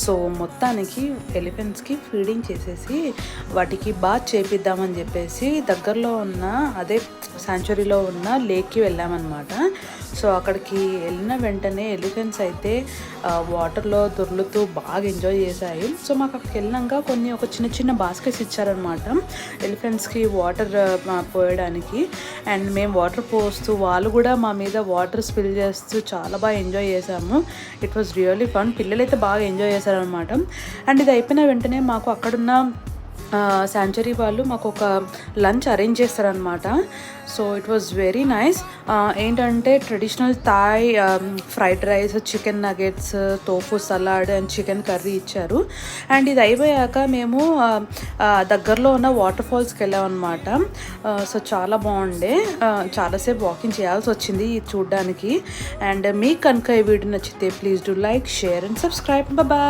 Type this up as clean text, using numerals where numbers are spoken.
So మొత్తానికి ఎలిఫెంట్స్కి feeding చేసేసి వాటికి బాత్ చేపిద్దామని చెప్పేసి దగ్గరలో ఉన్న అదే శాంచురీలో ఉన్న లేక్కి వెళ్ళామన్నమాట. సో అక్కడికి వెళ్ళిన వెంటనే ఎలిఫెంట్స్ అయితే వాటర్లో దొర్లుతూ బాగా ఎంజాయ్ చేశాయి. సో మాకు అక్కడికి వెళ్ళాక ఒక చిన్న చిన్న బాస్కెట్స్ ఇచ్చారనమాట ఎలిఫెంట్స్కి వాటర్ పోయడానికి. అండ్ మేము వాటర్ పోస్తూ వాళ్ళు కూడా మా మీద వాటర్ స్పిల్ చేస్తూ చాలా బాగా ఎంజాయ్ చేసాము. It was really fun. పిల్లలైతే బాగా ఎంజాయ్ చేశారనమాట. అండ్ ఇది అయిపోయిన వెంటనే మాకు అక్కడున్న శాంచురీ వాళ్ళు మాకు ఒక లంచ్ అరేంజ్ చేస్తారనమాట. So it was very nice. ఏంటంటే traditional Thai fried rice, chicken nuggets, tofu salad and chicken curry ఇచ్చారు. అండ్ ఇది అయిపోయాక మేము దగ్గరలో ఉన్న వాటర్ ఫాల్స్కి వెళ్ళామన్నమాట. సో చాలా బాగుండే. చాలాసేపు వాకింగ్ చేయాల్సి వచ్చింది ఇది చూడడానికి. అండ్ మీకు కనుక ఈ వీడియో నచ్చితే please do like, share and subscribe. Bye.